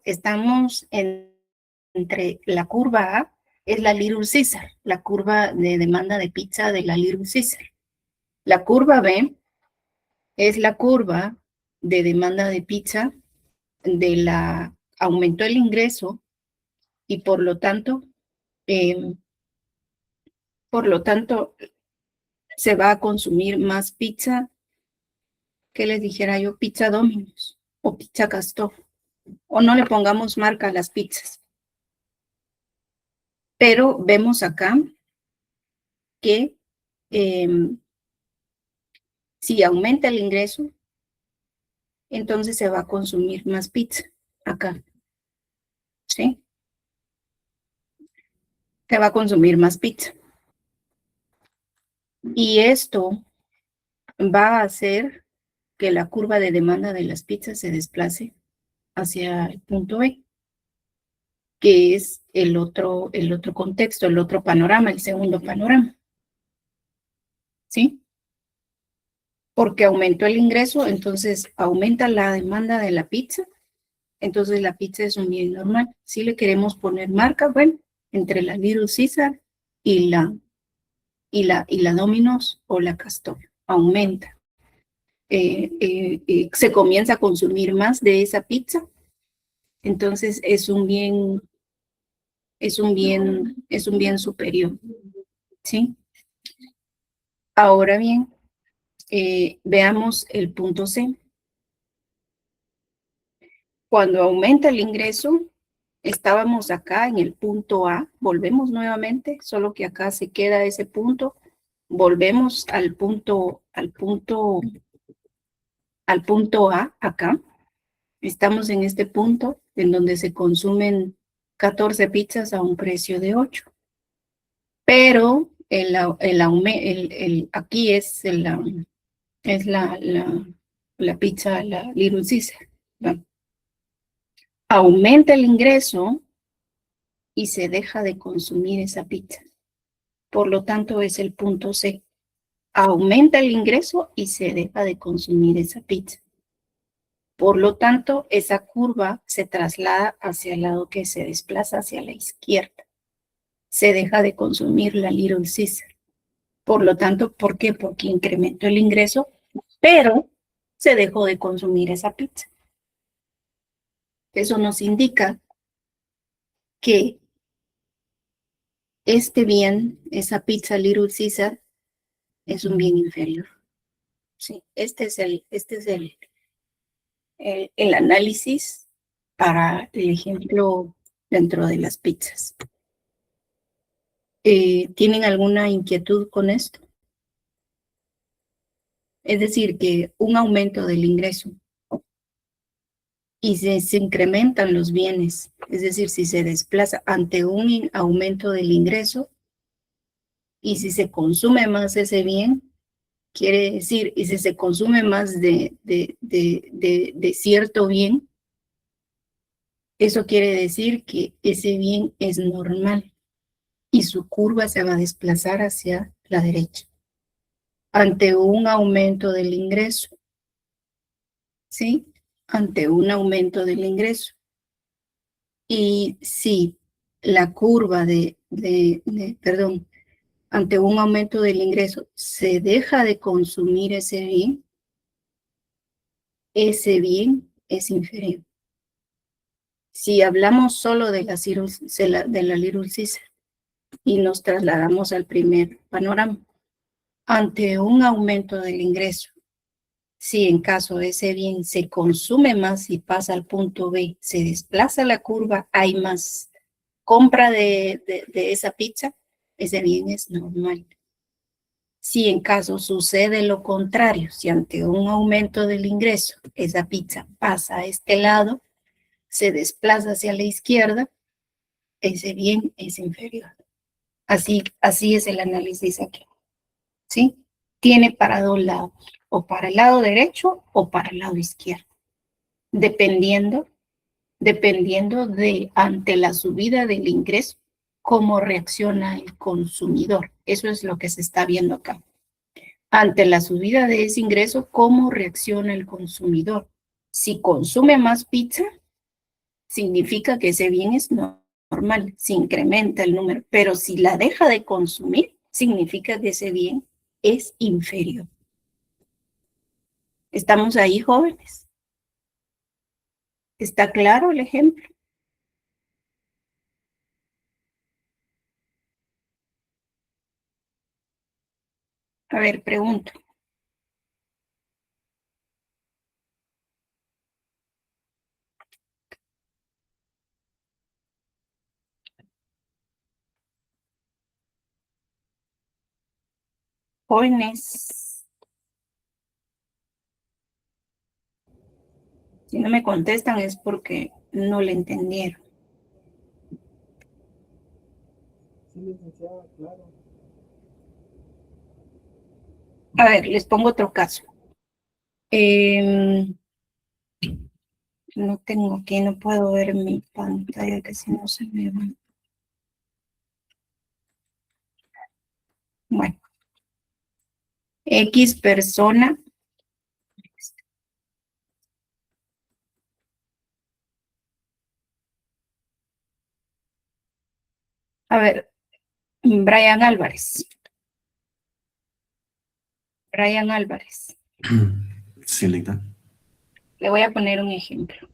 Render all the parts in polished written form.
estamos entre la curva A, es la Little Caesar, la curva de demanda de pizza de la Little Caesar. La curva B es la curva de demanda de pizza de la, aumentó el ingreso y por lo tanto, se va a consumir más pizza, que les dijera yo, pizza Domino's o pizza Castor, o no le pongamos marca a las pizzas. Pero vemos acá que si aumenta el ingreso, entonces se va a consumir más pizza acá, ¿sí? Se va a consumir más pizza. Y esto va a hacer que la curva de demanda de las pizzas se desplace hacia el punto B, que es el otro contexto, el otro panorama, el segundo panorama. ¿Sí? Porque aumentó el ingreso, entonces aumenta la demanda de la pizza, entonces la pizza es un bien normal. Si le queremos poner marca, bueno, entre la Little Caesar y la Domino's o la Castor, aumenta. Se comienza a consumir más de esa pizza, entonces es un bien superior, ¿sí? Ahora bien, veamos el punto C. Cuando aumenta el ingreso, estábamos acá en el punto A, volvemos nuevamente, solo que acá se queda ese punto, volvemos al punto A, acá. Estamos en este punto en donde se consumen 14 pizzas a un precio de 8. Pero aquí es la pizza, la Little Caesar, ¿no? Aumenta el ingreso y se deja de consumir esa pizza. Por lo tanto, es el punto C. Aumenta el ingreso y se deja de consumir esa pizza. Por lo tanto, esa curva se traslada hacia el lado que se desplaza hacia la izquierda. Se deja de consumir la Little Caesar. Por lo tanto, ¿por qué? Porque incrementó el ingreso, pero se dejó de consumir esa pizza. Eso nos indica que este bien, esa pizza Little Caesar, es un bien inferior. Sí, este es el análisis para el ejemplo dentro de las pizzas. ¿Tienen alguna inquietud con esto? Es decir, que un aumento del ingreso y se incrementan los bienes, es decir, si se desplaza ante un aumento del ingreso y si se consume más ese bien, quiere decir, y si se consume más de cierto bien, eso quiere decir que ese bien es normal y su curva se va a desplazar hacia la derecha ante un aumento del ingreso, ¿sí? Ante un aumento del ingreso. Y si la curva ante un aumento del ingreso se deja de consumir ese bien es inferior. Si hablamos solo de la Little Caesar y nos trasladamos al primer panorama, ante un aumento del ingreso, si en caso ese bien se consume más y pasa al punto B, se desplaza la curva, hay más compra de esa pizza, ese bien es normal. Si en caso sucede lo contrario, si ante un aumento del ingreso esa pizza pasa a este lado, se desplaza hacia la izquierda, ese bien es inferior. Así es el análisis aquí, ¿sí? Tiene para dos lados, o para el lado derecho o para el lado izquierdo, dependiendo de ante la subida del ingreso, cómo reacciona el consumidor. Eso es lo que se está viendo acá. Ante la subida de ese ingreso, ¿cómo reacciona el consumidor? Si consume más pizza, significa que ese bien es normal, se incrementa el número, pero si la deja de consumir, significa que ese bien es inferior. ¿Estamos ahí, jóvenes? ¿Está claro el ejemplo? A ver, pregunto. Jóvenes, si no me contestan es porque no le entendieron. Sí, licenciada, claro. A ver, les pongo otro caso. No tengo aquí, no puedo ver mi pantalla, que si no se me va. Bueno, X persona. A ver, Brian Álvarez. Brian Álvarez. Sí, Lita. Le voy a poner un ejemplo.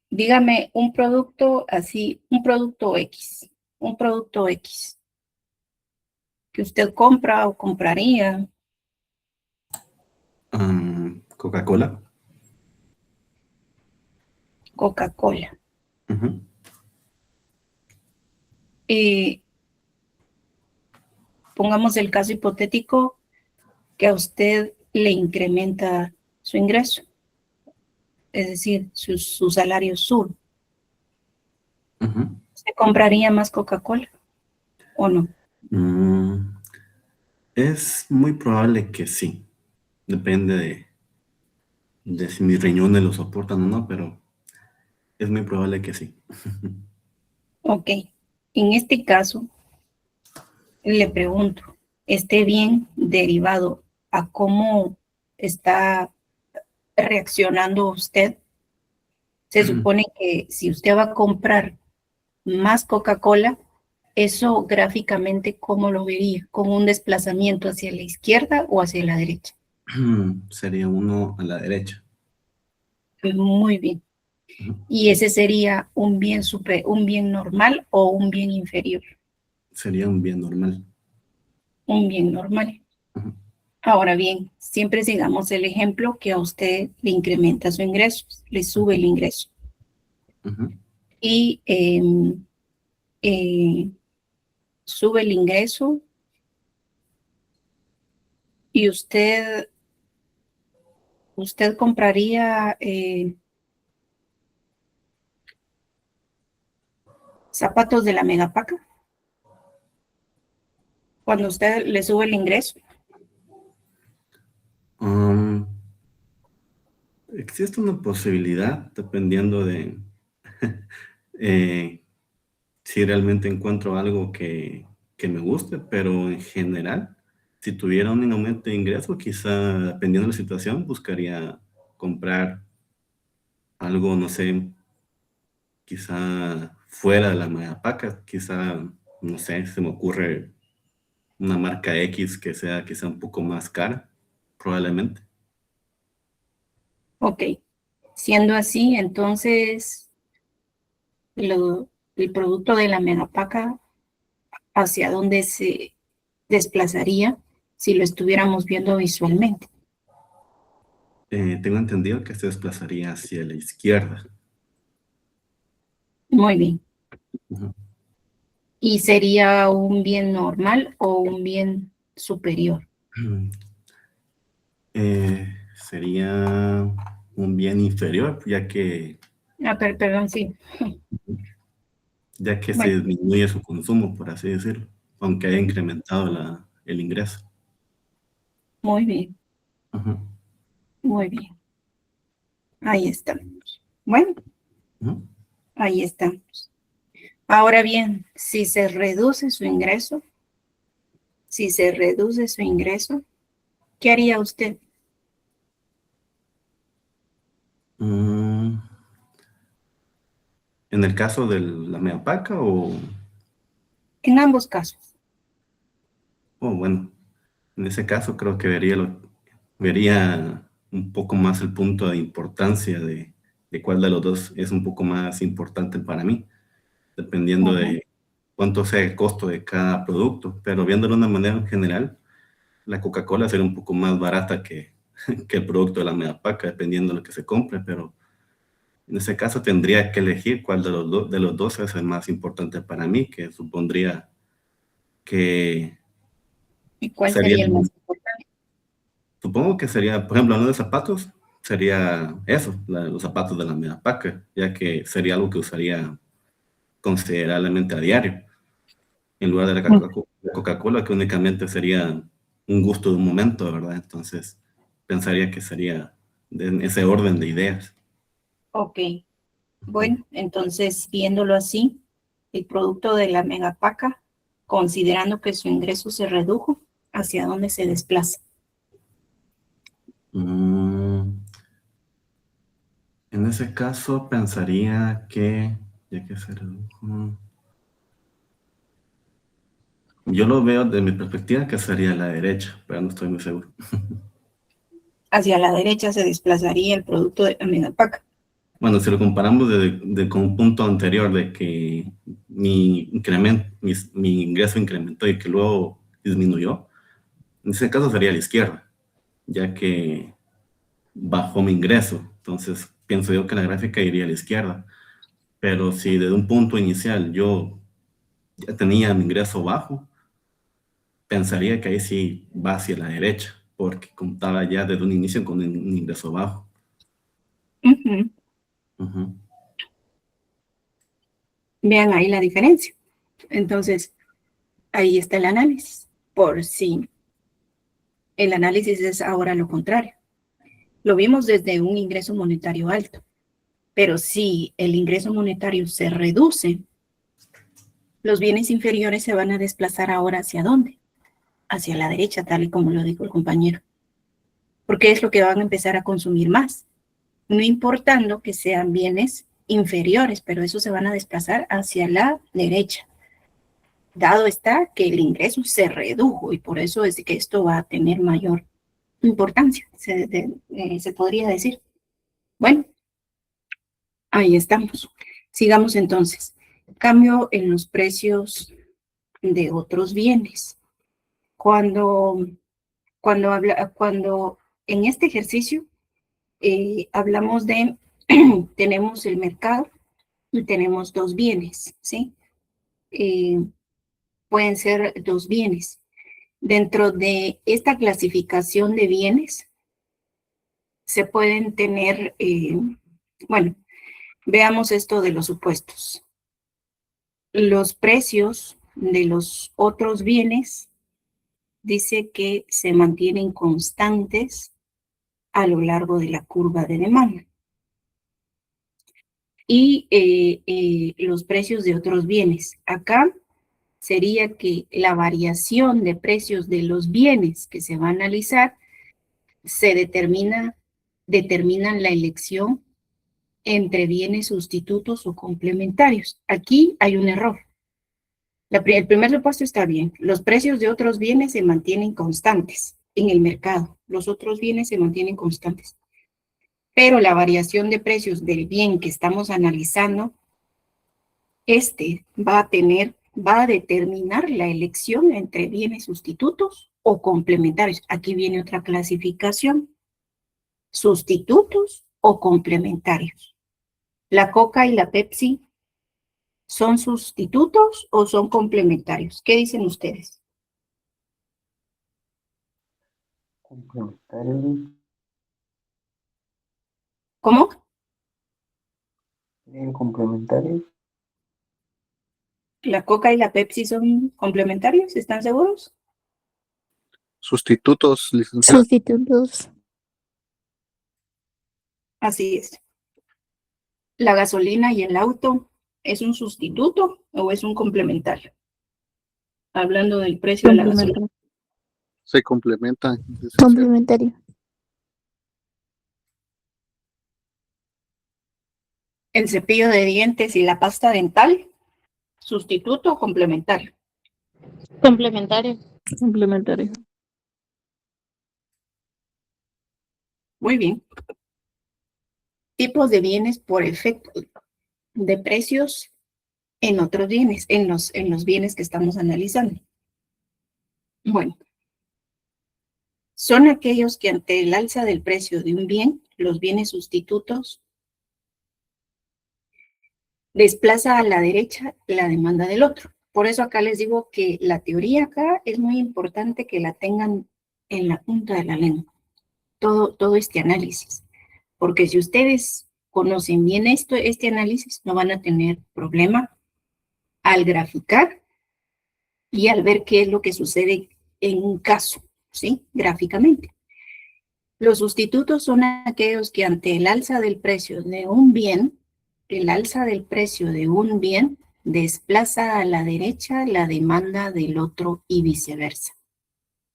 Dígame un producto así, un producto X que usted compra o compraría. Coca-Cola. Coca-Cola. Ujú. Pongamos el caso hipotético que a usted le incrementa su ingreso, es decir, su salario sube. Ujú. ¿Se compraría más Coca-Cola o no? Es muy probable que sí. Depende de si mis riñones lo soportan o no, pero es muy probable que sí. Ok. En este caso, le pregunto, ¿esté bien derivado a cómo está reaccionando usted? Se supone que si usted va a comprar más Coca-Cola, eso gráficamente, ¿cómo lo vería? ¿Con un desplazamiento hacia la izquierda o hacia la derecha? Sería uno a la derecha. Muy bien. Ujú. ¿Y ese sería un bien un bien normal o un bien inferior? Sería un bien normal. Un bien normal. Ujú. Ahora bien, siempre sigamos el ejemplo que a usted le incrementa su ingreso, le sube el ingreso. Ujú. Y eh, sube el ingreso y usted compraría zapatos de la Megapaca cuando usted le sube el ingreso. Um, Existe una posibilidad, dependiendo de si realmente encuentro algo que me guste, pero en general, si tuviera un aumento de ingreso, quizá, dependiendo de la situación, buscaría comprar algo, no sé, quizá fuera de la Mayapaca, quizá, no sé, se me ocurre una marca X que sea quizá un poco más cara, probablemente. Ok, siendo así, entonces el producto de la Megapaca, ¿hacia dónde se desplazaría si lo estuviéramos viendo visualmente? Tengo entendido que se desplazaría hacia la izquierda. Muy bien. Ujú. ¿Y sería un bien normal o un bien superior? Sería un bien inferior, Ah, perdón, sí. ya que se Bueno, disminuye su consumo, por así decirlo, aunque haya incrementado el ingreso. muy bien, Ujú. muy bien. Ahí está. Bueno, Ujú. ahí estamos. Ahora bien, si se reduce su ingreso, ¿Qué haría usted? En el caso de la megapaca En ambos casos. bueno, en ese caso creo que vería un poco más el punto de importancia de cuál de los dos es un poco más importante para mí, dependiendo Ajá. de cuánto sea el costo de cada producto. Pero viéndolo de una manera en general, la Coca-Cola sería un poco más barata que el producto de la megapaca, dependiendo de lo que se compre, pero en ese caso tendría que elegir cuál de los dos es el más importante para mí, que supondría que ¿Y cuál sería, sería el más importante? supongo que sería, por ejemplo, hablando de zapatos, sería eso, los zapatos de la megapaca, ya que sería algo que usaría considerablemente a diario, en lugar de la Coca-Cola, que únicamente sería un gusto de un momento, ¿verdad? Entonces, pensaría que sería en ese orden de ideas. Ok, bueno, entonces viéndolo así, el producto de la megapaca, considerando que su ingreso se redujo, ¿hacia dónde se desplaza? Mm, en ese caso, pensaría que, ya que se redujo, yo lo veo de mi perspectiva que sería la derecha, pero no estoy muy seguro. Hacia la derecha se desplazaría el producto de la megapaca. Bueno, si lo comparamos con un punto anterior de que mi ingreso incrementó y que luego disminuyó, en ese caso sería la izquierda, ya que bajó mi ingreso. Entonces, pienso yo que la gráfica iría a la izquierda. Pero si desde un punto inicial yo ya tenía mi ingreso bajo, pensaría que ahí sí va hacia la derecha, porque contaba ya desde un inicio con un ingreso bajo. Ujú. Ujú. Vean ahí la diferencia. Entonces, ahí está el análisis. Por si el análisis es ahora lo contrario. Lo vimos desde un ingreso monetario alto, pero si el ingreso monetario se reduce, los bienes inferiores se van a desplazar ahora ¿hacia dónde? Hacia la derecha, tal y como lo dijo el compañero, porque es lo que van a empezar a consumir más, no importando que sean bienes inferiores, pero esos se van a desplazar hacia la derecha. Dado está que el ingreso se redujo y por eso es que esto va a tener mayor importancia, se podría decir. Bueno, ahí estamos. Sigamos entonces. Cambio en los precios de otros bienes. Cuando en este ejercicio hablamos de, tenemos el mercado y tenemos dos bienes, ¿sí? Pueden ser dos bienes. Dentro de esta clasificación de bienes se pueden tener, bueno, veamos esto de los supuestos. Los precios de los otros bienes dice que se mantienen constantes a lo largo de la curva de demanda. Y los precios de otros bienes. Acá sería que la variación de precios de los bienes que se va a analizar se determinan la elección entre bienes sustitutos o complementarios. Aquí hay un error. El primer supuesto está bien. Los precios de otros bienes se mantienen constantes en el mercado. Los otros bienes se mantienen constantes. Pero la variación de precios del bien que estamos analizando, va a determinar la elección entre bienes sustitutos o complementarios. Aquí viene otra clasificación. Sustitutos o complementarios. La Coca y la Pepsi, ¿son sustitutos o son complementarios? ¿Qué dicen ustedes? Complementarios. ¿Cómo? Bien, complementarios. ¿La Coca y la Pepsi son complementarios? ¿Están seguros? Sustitutos, licenciado. Sustitutos. Así es. ¿La gasolina y el auto es un sustituto o es un complementario? Hablando del precio de la gasolina. Complementario. Se complementan. Eso es cierto. Complementario. El cepillo de dientes y la pasta dental, sustituto o complementario. Complementario. Complementario. Muy bien. Tipos de bienes por efecto de precios en otros bienes, en los bienes que estamos analizando. Bueno, son aquellos que ante el alza del precio de un bien, los bienes sustitutos desplaza a la derecha la demanda del otro. Por eso acá les digo que la teoría acá es muy importante que la tengan en la punta de la lengua, todo este análisis. Porque si ustedes conocen bien este análisis, no van a tener problema al graficar y al ver qué es lo que sucede en un caso, ¿sí? Gráficamente. Los sustitutos son aquellos que ante el alza del precio de un bien, el alza del precio de un bien desplaza a la derecha la demanda del otro y viceversa.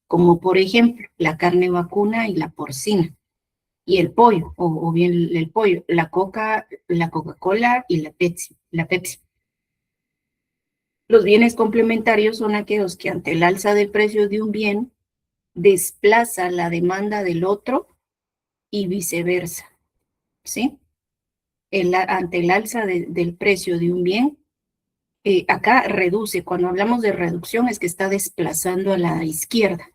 Como por ejemplo, la carne vacuna y la porcina, y el pollo, o bien el pollo, la Coca-Cola y la Pepsi. Los bienes complementarios son aquellos que ante el alza del precio de un bien desplaza la demanda del otro y viceversa, ¿sí? Ante el alza del precio de un bien, acá reduce, cuando hablamos de reducción es que está desplazando a la izquierda,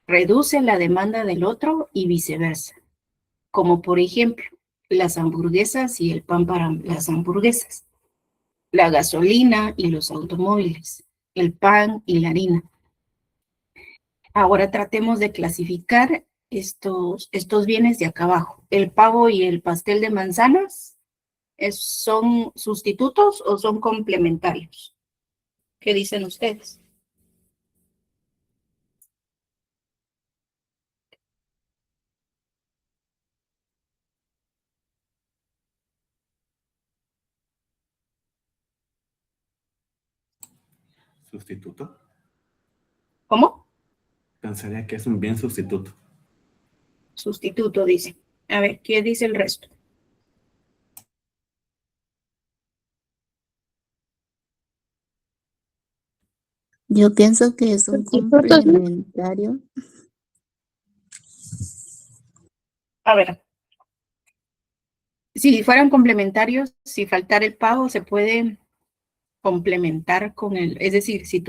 reduce la demanda del otro y viceversa, como por ejemplo las hamburguesas y el pan para las hamburguesas, la gasolina y los automóviles, el pan y la harina. Ahora tratemos de clasificar estos bienes de acá abajo. El pavo y el pastel de manzanas, ¿son sustitutos o son complementarios? ¿Qué dicen ustedes? ¿Sustituto? ¿Cómo? Pensaría que es un bien sustituto. Sustituto, dice. A ver, ¿qué dice el resto? Yo pienso que es un Sustitutos, ¿no? complementario. A ver, si fueran complementarios, si faltara el pavo, se puede complementar con el, es decir, si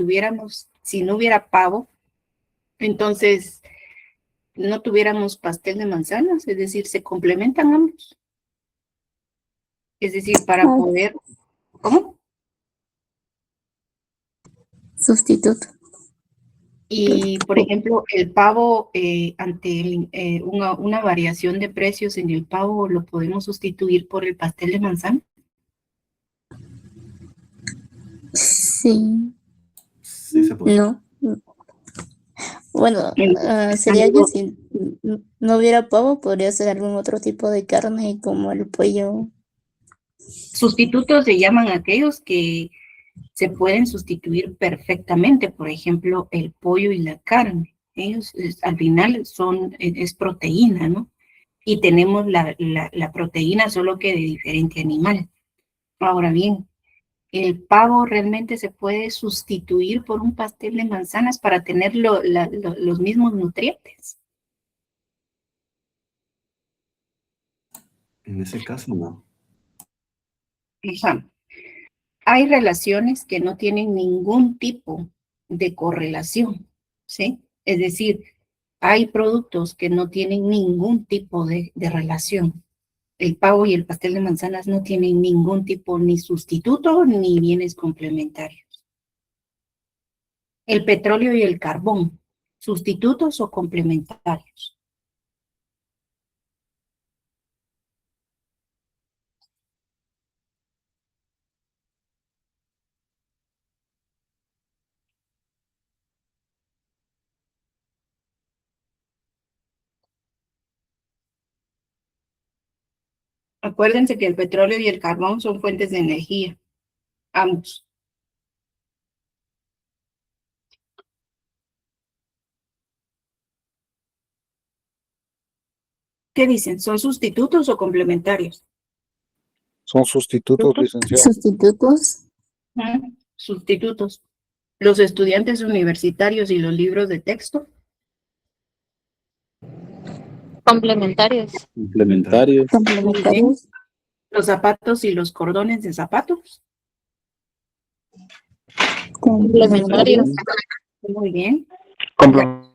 no hubiera pavo, entonces no tuviéramos pastel de manzanas, es decir, se complementan ambos. Es decir, para Ah, poder, ¿cómo? Sustituto. Y, por ejemplo, el pavo, ante una variación de precios en el pavo, ¿lo podemos sustituir por el pastel de manzana? Sí. Sí se puede. No. Bueno, Entonces, sería que si no hubiera pavo, podría ser algún otro tipo de carne como el pollo. sustitutos se llaman aquellos que se pueden sustituir perfectamente, por ejemplo, el pollo y la carne. Ellos al final es proteína, ¿no? Y tenemos la proteína solo que de diferente animal. Ahora bien, el pavo realmente se puede sustituir por un pastel de manzanas para tener los mismos nutrientes. En ese caso, no. Ajá. Hay relaciones que no tienen ningún tipo de correlación, ¿sí? Es decir, hay productos que no tienen ningún tipo de relación. El pavo y el pastel de manzanas no tienen ningún tipo ni sustituto ni bienes complementarios. El petróleo y el carbón, sustitutos o complementarios. Acuérdense que el petróleo y el carbón son fuentes de energía, ambos. ¿Qué dicen? ¿Son sustitutos o complementarios? Son sustitutos, licenciado. Sustitutos. Sustitutos. Los estudiantes universitarios y los libros de texto. Complementarios. Complementarios. Complementarios. Los zapatos y los cordones de zapatos. Complementarios. Muy bien. Comple-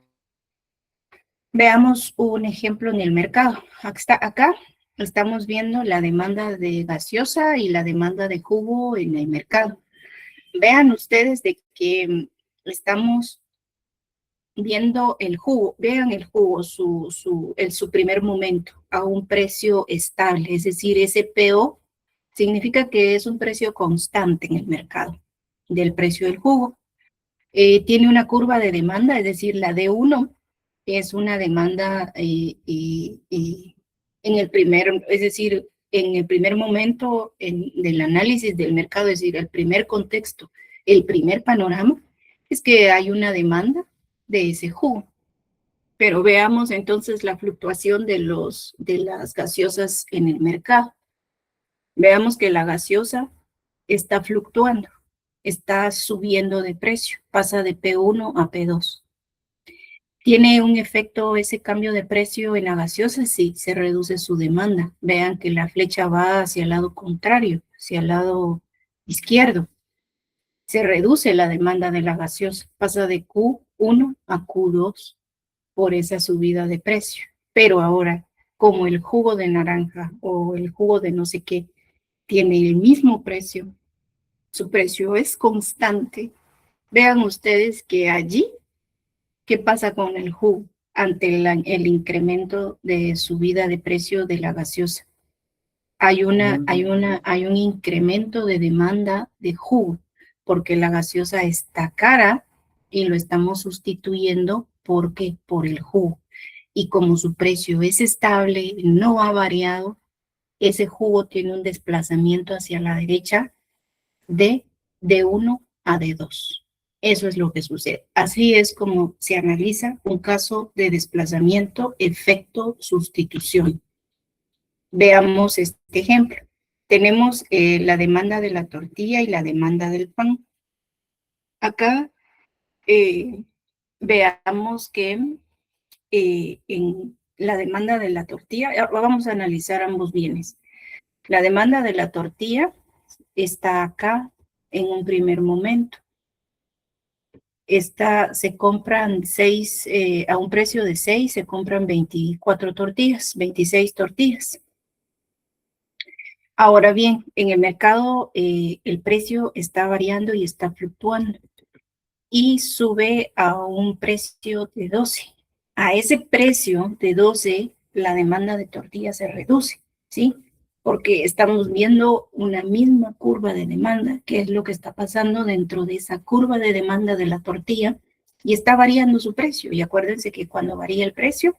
Veamos un ejemplo en el mercado. Acá estamos viendo la demanda de gaseosa y la demanda de jugo en el mercado. Vean ustedes de que estamos viendo el jugo. Vean el jugo, su primer momento a un precio estable. Es decir, ese PO significa que es un precio constante en el mercado del precio del jugo. Tiene una curva de demanda, es decir, la D1 es una demanda en el primer, es decir, en el primer momento del análisis del mercado, es decir, el primer contexto, el primer panorama, es que hay una demanda de ese jugo. Pero veamos entonces la fluctuación de las gaseosas en el mercado. Veamos que la gaseosa está fluctuando, está subiendo de precio, pasa de P1 a P2. ¿Tiene un efecto ese cambio de precio en la gaseosa? Sí, se reduce su demanda. Vean que la flecha va hacia el lado contrario, hacia el lado izquierdo. Se reduce la demanda de la gaseosa, pasa de Q1 a Q2 por esa subida de precio. Pero ahora, como el jugo de naranja o el jugo de no sé qué tiene el mismo precio, su precio es constante, vean ustedes que allí, ¿qué pasa con el jugo ante el incremento de subida de precio de la gaseosa? Hay un incremento de demanda de jugo, porque la gaseosa está cara y lo estamos sustituyendo por el jugo. Y como su precio es estable, no ha variado, ese jugo tiene un desplazamiento hacia la derecha de D1 a D2. Eso es lo que sucede. Así es como se analiza un caso de desplazamiento, efecto, sustitución. Veamos este ejemplo. Tenemos la demanda de la tortilla y la demanda del pan. Acá veamos que en la demanda de la tortilla, vamos a analizar ambos bienes. La demanda de la tortilla está acá en un primer momento. Se compran a un precio de 6, se compran 24 tortillas, 26 tortillas. Ahora bien, en el mercado el precio está variando y está fluctuando y sube a un precio de 12. A ese precio de 12, la demanda de tortillas se reduce, ¿sí? Porque estamos viendo una misma curva de demanda, que es lo que está pasando dentro de esa curva de demanda de la tortilla, y está variando su precio. Y acuérdense que cuando varía el precio,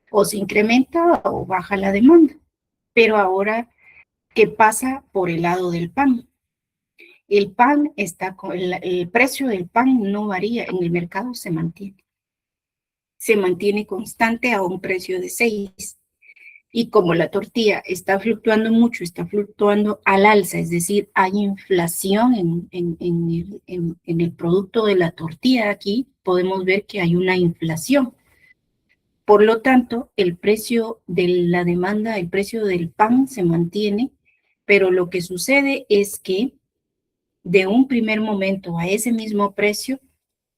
o se incrementa o baja la demanda. Pero ahora, ¿qué pasa por el lado del pan? El pan el precio del pan no varía, en el mercado se mantiene constante a un precio de 6. Y como la tortilla está fluctuando mucho, está fluctuando al alza, es decir, hay inflación en el producto de la tortilla aquí, podemos ver que hay una inflación. Por lo tanto, el precio de la demanda, el precio del pan se mantiene, pero lo que sucede es que de un primer momento a ese mismo precio,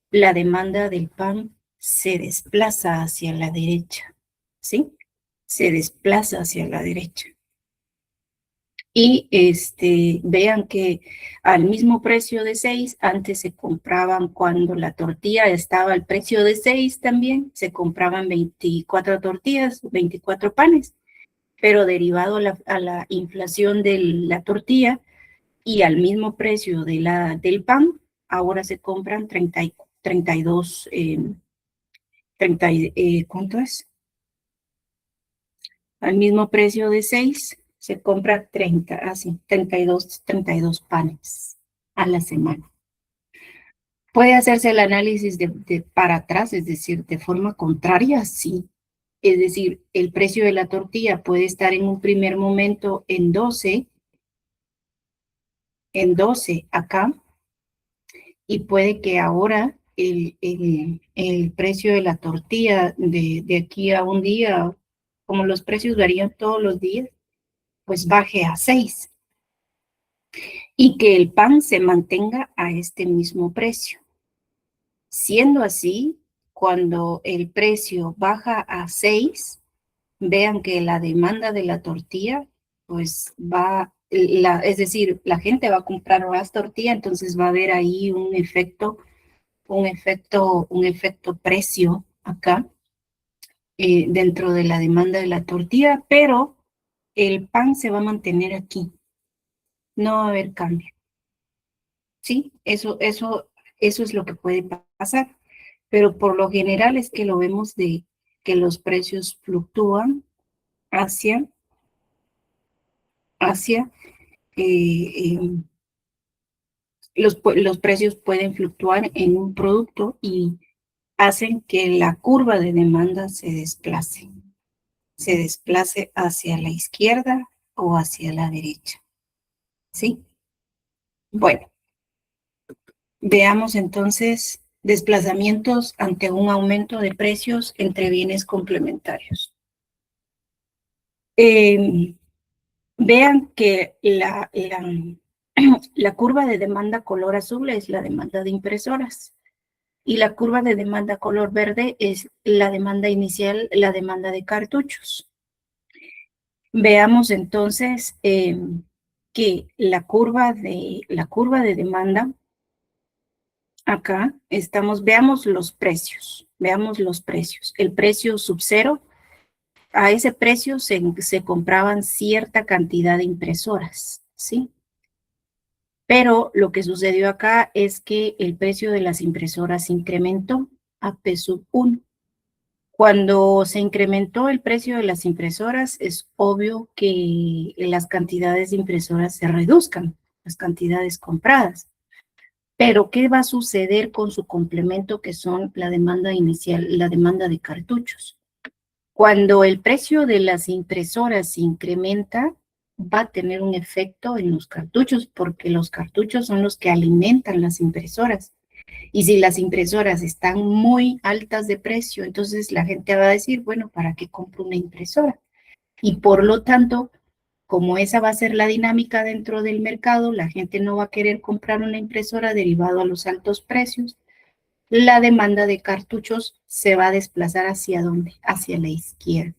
la demanda del pan se desplaza hacia la derecha, ¿sí? Se desplaza hacia la derecha. Y vean que al mismo precio de 6, antes se compraban, cuando la tortilla estaba al precio de 6 también, se compraban 24 tortillas, 24 panes, pero derivado a la inflación de la tortilla y al mismo precio del pan, ahora se compran 32, ¿cuánto es? Al mismo precio de 6, se compra 32 panes a la semana. ¿Puede hacerse el análisis para atrás, es decir, de forma contraria? Sí. Es decir, el precio de la tortilla puede estar en un primer momento en 12 acá, y puede que ahora el precio de la tortilla de aquí a un día, como los precios varían todos los días, pues baje a 6 y que el pan se mantenga a este mismo precio. Siendo así, cuando el precio baja a 6, vean que la demanda de la tortilla, pues es decir, la gente va a comprar más tortilla, entonces va a haber ahí un efecto precio acá dentro de la demanda de la tortilla, pero el pan se va a mantener aquí, no va a haber cambio. Sí, eso es lo que puede pasar, pero por lo general es que lo vemos de que los precios fluctúan hacia los precios pueden fluctuar en un producto y hacen que la curva de demanda se desplace hacia la izquierda o hacia la derecha. ¿Sí? Bueno, veamos entonces desplazamientos ante un aumento de precios entre bienes complementarios. Vean que la curva de demanda color azul es la demanda de impresoras y la curva de demanda color verde es la demanda inicial, la demanda de cartuchos. Veamos entonces que la curva de demanda, acá veamos los precios. El precio sub cero, a ese precio se compraban cierta cantidad de impresoras, ¿sí? Pero lo que sucedió acá es que el precio de las impresoras incrementó a P sub 1. Cuando se incrementó el precio de las impresoras, es obvio que las cantidades de impresoras se reduzcan, las cantidades compradas. Pero, ¿qué va a suceder con su complemento, que son la demanda inicial, la demanda de cartuchos? Cuando el precio de las impresoras se incrementa, va a tener un efecto en los cartuchos, porque los cartuchos son los que alimentan las impresoras. Y si las impresoras están muy altas de precio, entonces la gente va a decir, bueno, ¿para qué compro una impresora? Y por lo tanto, como esa va a ser la dinámica dentro del mercado, la gente no va a querer comprar una impresora derivado a los altos precios. La demanda de cartuchos se va a desplazar ¿hacia dónde? Hacia la izquierda,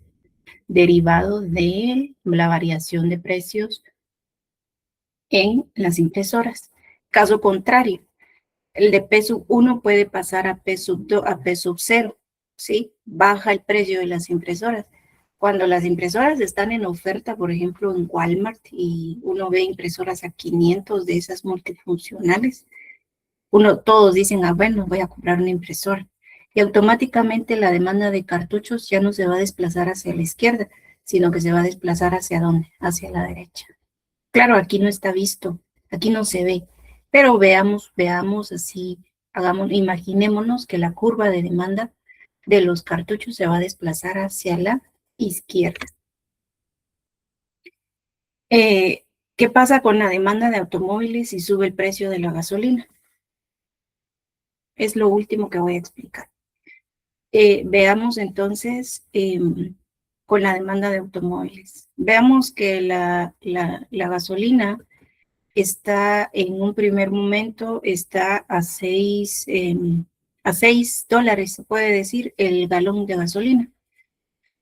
derivado de la variación de precios en las impresoras. Caso contrario, el de P sub 1 puede pasar a P sub 2, a P sub 0, ¿sí? Baja el precio de las impresoras. Cuando las impresoras están en oferta, por ejemplo, en Walmart, y uno ve impresoras a 500 de esas multifuncionales, todos dicen, bueno, voy a comprar una impresora. Y automáticamente la demanda de cartuchos ya no se va a desplazar hacia la izquierda, sino que se va a desplazar ¿hacia dónde? Hacia la derecha. Claro, aquí no está visto, aquí no se ve, pero veamos así, imaginémonos que la curva de demanda de los cartuchos se va a desplazar hacia la izquierda. ¿Qué pasa con la demanda de automóviles si sube el precio de la gasolina? Es lo último que voy a explicar. Veamos entonces con la demanda de automóviles. Veamos que la gasolina está en un primer momento, está a 6 dólares, se puede decir, el galón de gasolina.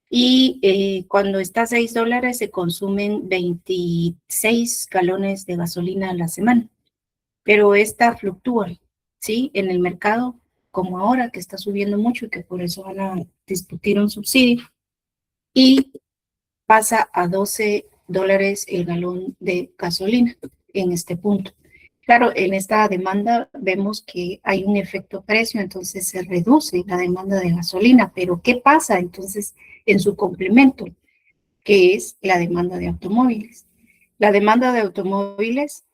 Y cuando está a 6 dólares se consumen 26 galones de gasolina a la semana. Pero esta fluctúa, ¿sí? En el mercado, como ahora que está subiendo mucho y que por eso van a discutir un subsidio. Y pasa a 12 dólares el galón de gasolina en este punto. Claro, en esta demanda vemos que hay un efecto precio, entonces se reduce la demanda de gasolina, pero ¿qué pasa entonces en su complemento, que es la demanda de automóviles? La demanda de automóviles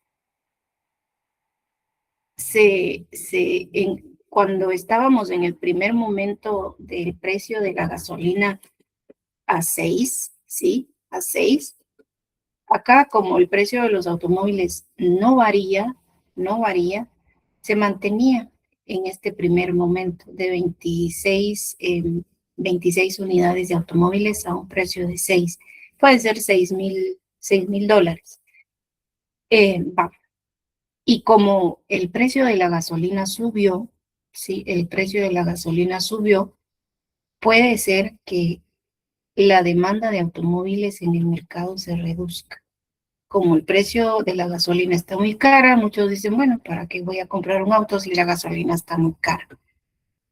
cuando estábamos en el primer momento del precio de la gasolina a 6, ¿sí? A 6. Acá, como el precio de los automóviles no varía, se mantenía en este primer momento de 26 unidades de automóviles a un precio de 6. Puede ser $6,000. Va. Y como el precio de la gasolina subió, ¿sí? El precio de la gasolina subió, puede ser que la demanda de automóviles en el mercado se reduzca. Como el precio de la gasolina está muy cara, muchos dicen, bueno, ¿para qué voy a comprar un auto si la gasolina está muy cara?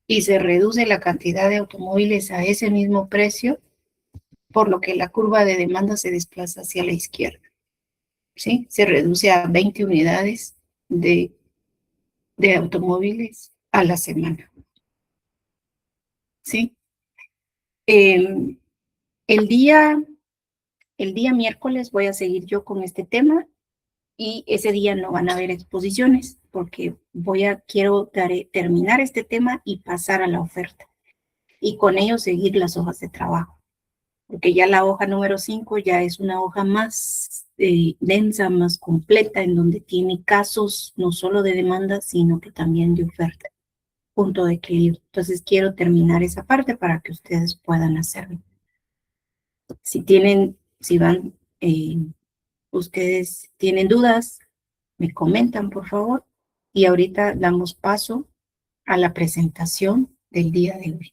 Y se reduce la cantidad de automóviles a ese mismo precio, por lo que la curva de demanda se desplaza hacia la izquierda, ¿sí? Se reduce a 20 unidades de automóviles a la semana, ¿sí? El, el día, el día miércoles voy a seguir yo con este tema y ese día no van a haber exposiciones porque quiero terminar este tema y pasar a la oferta y con ello seguir las hojas de trabajo, porque ya la hoja número 5 ya es una hoja más densa, más completa, en donde tiene casos no solo de demanda, sino que también de oferta, punto de equilibrio. Entonces quiero terminar esa parte para que ustedes puedan hacerlo. Si van, ustedes tienen dudas, me comentan, por favor, y ahorita damos paso a la presentación del día de hoy.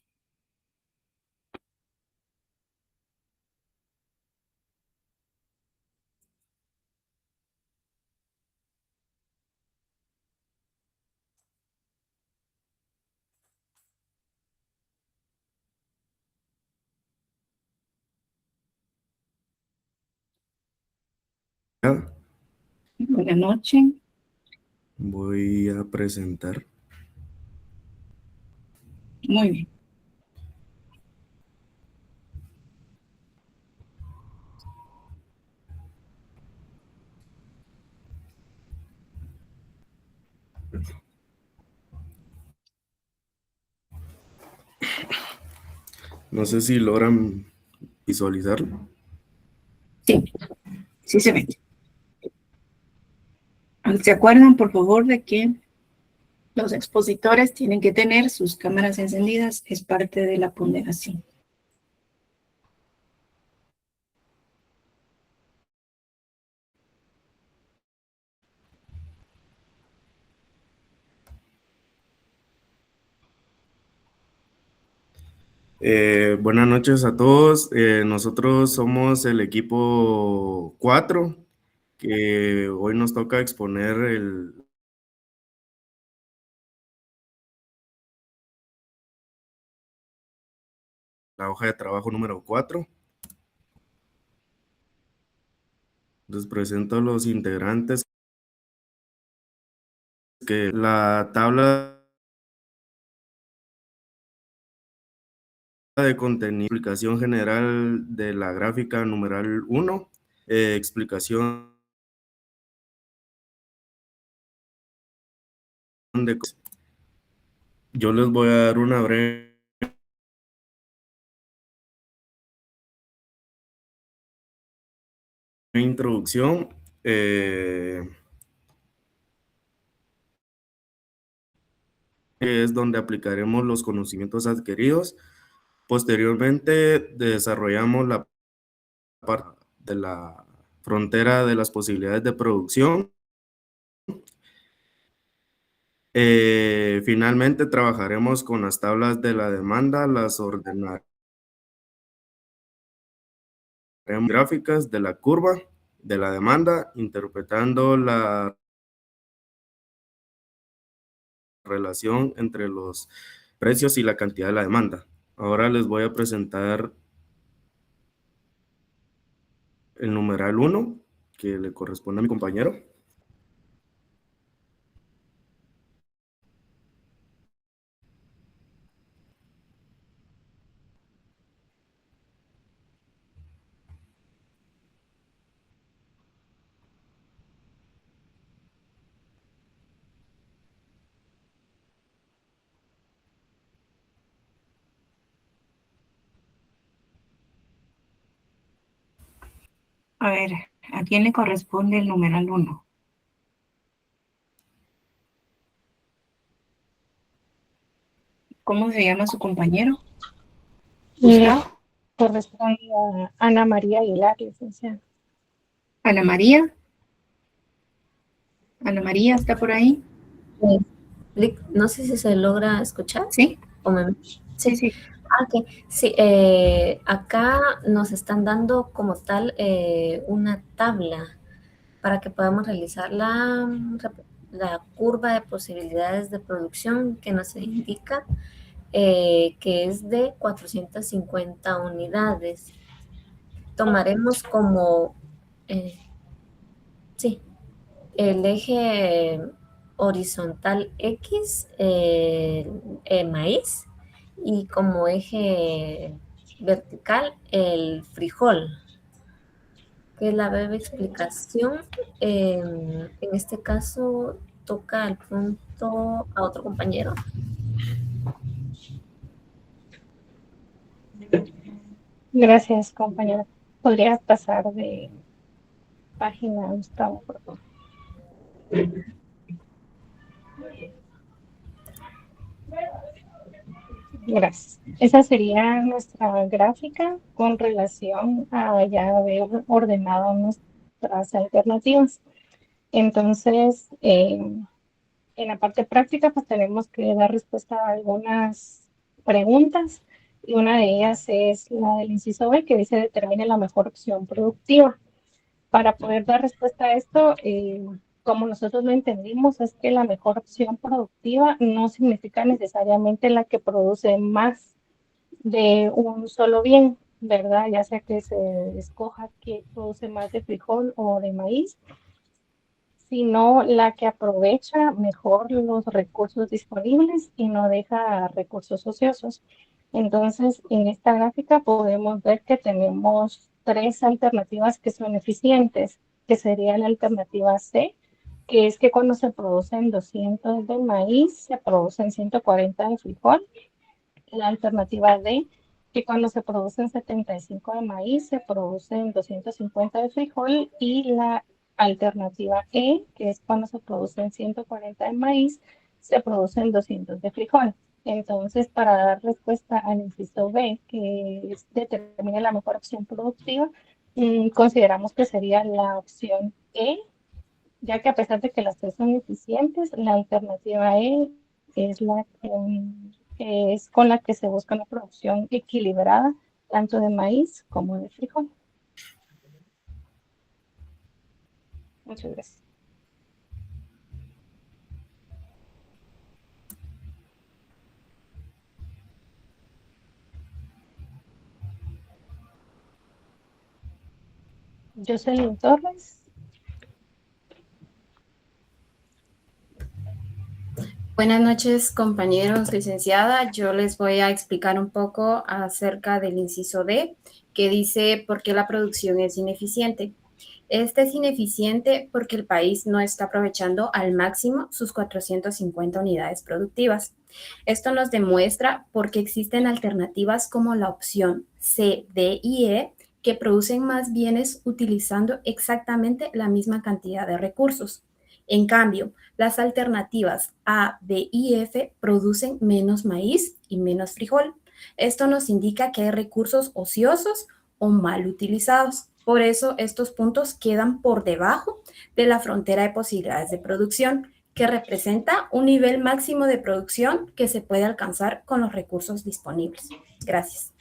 Buenas noches. Voy a presentar. Muy bien. No sé si logran visualizarlo. Sí, sí se ve. ¿Se acuerdan, por favor, de que los expositores tienen que tener sus cámaras encendidas? Es parte de la ponderación. Buenas noches a todos. Nosotros somos el equipo 4, que hoy nos toca exponer la hoja de trabajo número 4. Les presento a los integrantes. Que la tabla de contenido, explicación general de la gráfica numeral 1, explicación de... Yo les voy a dar una breve introducción. Es donde aplicaremos los conocimientos adquiridos. Posteriormente desarrollamos la parte de la frontera de las posibilidades de producción. Finalmente trabajaremos con las tablas de la demanda, las ordenaremos gráficas de la curva de la demanda, interpretando la relación entre los precios y la cantidad de la demanda. Ahora les voy a presentar el numeral 1, que le corresponde a mi compañero. A ver, ¿a quién le corresponde el numeral 1? ¿Cómo se llama su compañero? Gustavo. Corresponde a Ana María Aguilar, licenciada. Ana María. Ana María, ¿está por ahí? No sé si se logra escuchar. Sí, ¿O me... sí, sí. Ok, sí, acá nos están dando como tal una tabla para que podamos realizar la curva de posibilidades de producción que nos indica que es de 450 unidades. Tomaremos como, sí, el eje horizontal X, maíz, y como eje vertical el frijol, que es la breve explicación. En este caso toca el punto a otro compañero. Gracias, compañera. ¿Podrías pasar de página, Gustavo, por favor? Gracias. Esa sería nuestra gráfica con relación a ya haber ordenado nuestras alternativas. Entonces, en la parte práctica, pues tenemos que dar respuesta a algunas preguntas, y una de ellas es la del inciso B, que dice determine la mejor opción productiva. Para poder dar respuesta a esto, como nosotros lo entendimos, es que la mejor opción productiva no significa necesariamente la que produce más de un solo bien, ¿verdad? Ya sea que se escoja que produce más de frijol o de maíz, sino la que aprovecha mejor los recursos disponibles y no deja recursos ociosos. Entonces, en esta gráfica podemos ver que tenemos tres alternativas que son eficientes, que sería la alternativa C, que es que cuando se producen 200 de maíz, se producen 140 de frijol. La alternativa D, que cuando se producen 75 de maíz, se producen 250 de frijol. Y la alternativa E, que es cuando se producen 140 de maíz, se producen 200 de frijol. Entonces, para dar respuesta al inciso B, que determina la mejor opción productiva, consideramos que sería la opción E, ya que a pesar de que las tres son eficientes, la alternativa E es la que es con la que se busca una producción equilibrada, tanto de maíz como de frijol. Muchas gracias. Jocelyn Torres. Buenas noches, compañeros, licenciada. Yo les voy a explicar un poco acerca del inciso D, que dice por qué la producción es ineficiente. Este es ineficiente porque el país no está aprovechando al máximo sus 450 unidades productivas. Esto nos demuestra por qué existen alternativas como la opción C, D y E, que producen más bienes utilizando exactamente la misma cantidad de recursos. En cambio, las alternativas A, B y F producen menos maíz y menos frijol. Esto nos indica que hay recursos ociosos o mal utilizados. Por eso, estos puntos quedan por debajo de la frontera de posibilidades de producción, que representa un nivel máximo de producción que se puede alcanzar con los recursos disponibles. Gracias.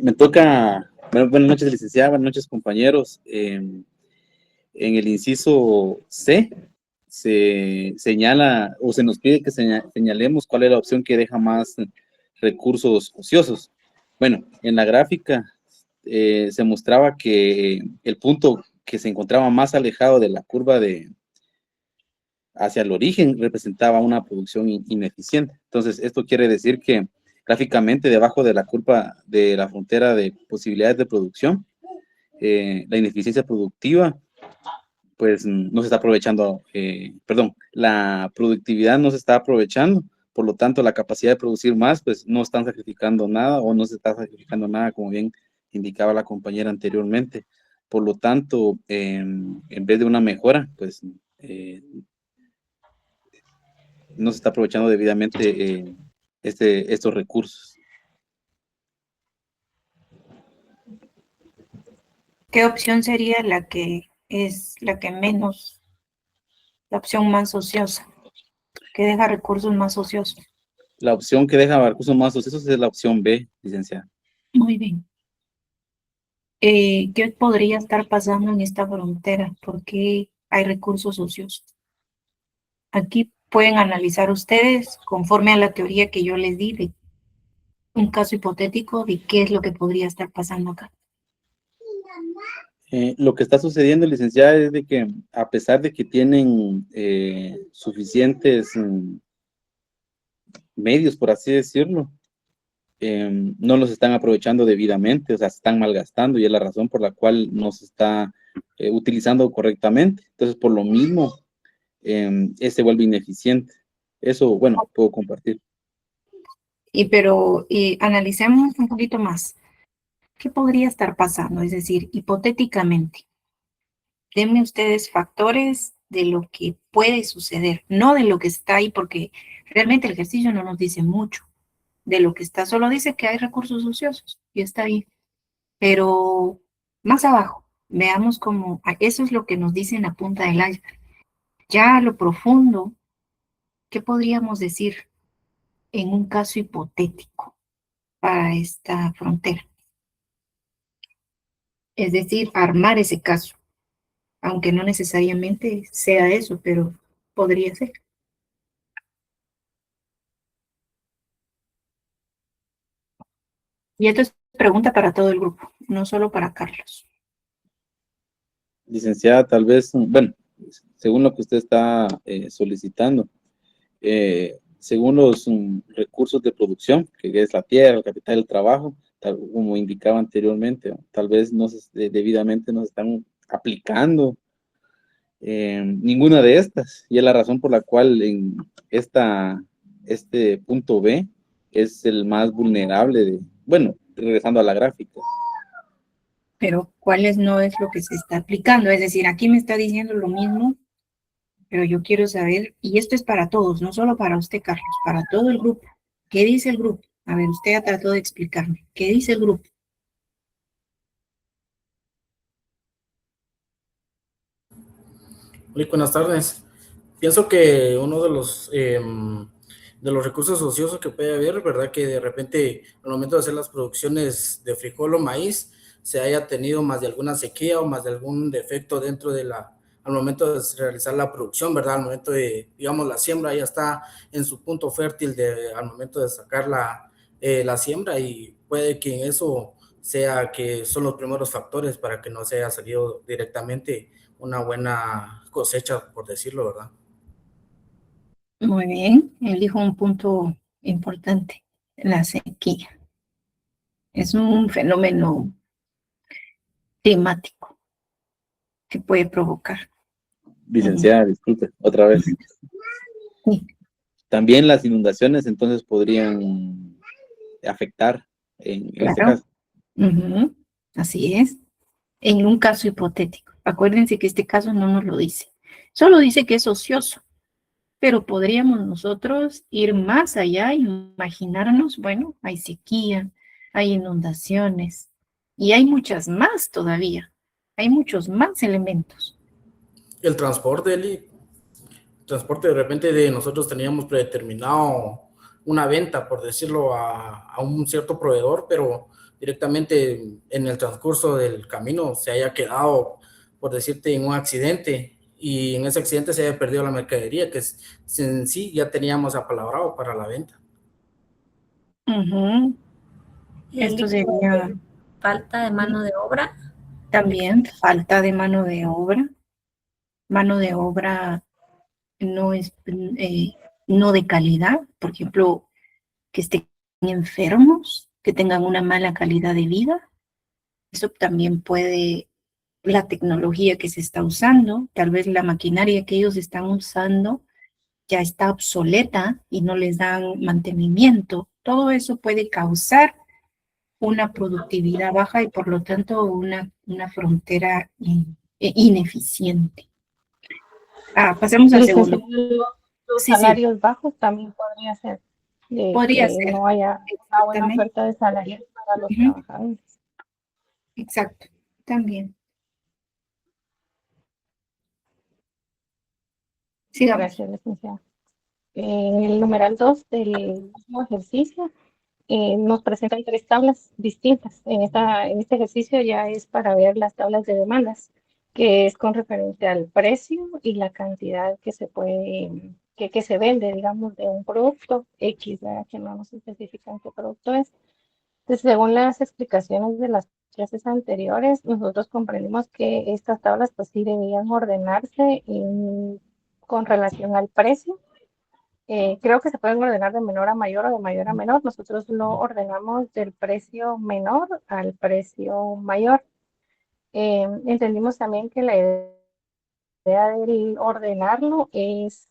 Me toca, buenas noches, licenciada, buenas noches, compañeros. En el inciso C se señala o se nos pide que señalemos cuál es la opción que deja más recursos ociosos. Bueno, en la gráfica se mostraba que el punto que se encontraba más alejado de la curva hacia el origen representaba una producción ineficiente. Entonces, esto quiere decir que gráficamente debajo de la curva de la frontera de posibilidades de producción, la ineficiencia productiva pues no se está aprovechando, perdón, la productividad no se está aprovechando, por lo tanto la capacidad de producir más, pues no están sacrificando nada o no se está sacrificando nada, como bien indicaba la compañera anteriormente. Por lo tanto, en vez de una mejora, pues no se está aprovechando debidamente estos recursos. ¿Qué opción sería la que es la que menos, la opción más ociosa, que deja recursos más ociosos? La opción que deja recursos más ociosos es la opción B, licenciada. Muy bien. ¿Qué podría estar pasando en esta frontera? ¿Por qué hay recursos ociosos? Aquí pueden analizar ustedes, conforme a la teoría que yo les di, de un caso hipotético de qué es lo que podría estar pasando acá. Lo que está sucediendo, licenciada, es de que a pesar de que tienen suficientes medios, por así decirlo, no los están aprovechando debidamente, o sea, se están malgastando y es la razón por la cual no se está utilizando correctamente. Entonces, por lo mismo, se vuelve ineficiente. Eso, bueno, puedo compartir. Pero analicemos un poquito más. ¿Qué podría estar pasando? Es decir, hipotéticamente, denme ustedes factores de lo que puede suceder, no de lo que está ahí, porque realmente el ejercicio no nos dice mucho de lo que está, solo dice que hay recursos ociosos y está ahí. Pero más abajo, veamos cómo, eso es lo que nos dice en la punta del iceberg. Ya a lo profundo, ¿qué podríamos decir en un caso hipotético para esta frontera? Es decir, armar ese caso, aunque no necesariamente sea eso, pero podría ser. Y esto es pregunta para todo el grupo, no solo para Carlos. Licenciada, tal vez, bueno, según lo que usted está solicitando, según los recursos de producción, que es la tierra, el capital, el trabajo, como indicaba anteriormente, tal vez debidamente no se están aplicando ninguna de estas, y es la razón por la cual en este punto B es el más vulnerable bueno, regresando a la gráfica. Pero ¿cuáles no es lo que se está aplicando? Es decir, aquí me está diciendo lo mismo, pero yo quiero saber, y esto es para todos, no solo para usted, Carlos, para todo el grupo. ¿Qué dice el grupo? A ver, usted ya trató de explicarme. ¿Qué dice el grupo? Hola, buenas tardes. Pienso que uno de los recursos ociosos que puede haber, ¿verdad? Que de repente al momento de hacer las producciones de frijol o maíz se haya tenido más de alguna sequía o más de algún defecto dentro al momento de realizar la producción, ¿verdad? Al momento de, digamos, la siembra ya está en su punto fértil al momento de sacar la siembra y puede que en eso sea que son los primeros factores para que no se haya salido directamente una buena cosecha, por decirlo, ¿verdad? Muy bien, él dijo un punto importante, la sequía. Es un fenómeno climático que puede provocar. Licenciada, disculpe, otra vez. Sí. También las inundaciones entonces podrían afectar en este caso. Así es. En un caso hipotético. Acuérdense que este caso no nos lo dice. Solo dice que es ocioso. Pero podríamos nosotros ir más allá e imaginarnos, bueno, hay sequía, hay inundaciones y hay muchas más todavía. Hay muchos más elementos. El transporte, Eli. Transporte de repente nosotros teníamos predeterminado una venta, por decirlo, a un cierto proveedor, pero directamente en el transcurso del camino se haya quedado, por decirte, en un accidente y en ese accidente se haya perdido la mercadería que en sí ya teníamos apalabrado para la venta. Esto sería falta de mano de obra. También falta de mano de obra. Mano de obra no es no de calidad, por ejemplo, que estén enfermos, que tengan una mala calidad de vida. Eso también puede la tecnología que se está usando, tal vez la maquinaria que ellos están usando ya está obsoleta y no les dan mantenimiento. Todo eso puede causar una productividad baja y por lo tanto una frontera ineficiente. Pasemos al segundo. Los Sí, sí. salarios bajos también podría ser. Podría que ser. no haya una buena Exactamente. oferta de salarios para los Ujú. trabajadores. Exacto, también. Sigamos. Gracias, licenciada. En el numeral 2 del mismo ejercicio nos presentan 3 tablas distintas. En este ejercicio ya es para ver las tablas de demandas, que es con referencia al precio y la cantidad que se puede, que se vende, digamos, de un producto X, ¿verdad? Que no nos especifican qué producto es. Entonces, según las explicaciones de las clases anteriores, nosotros comprendimos que estas tablas pues sí debían ordenarse con relación al precio. Creo que se pueden ordenar de menor a mayor o de mayor a menor. Nosotros lo ordenamos del precio menor al precio mayor. Entendimos también que la idea del ordenarlo es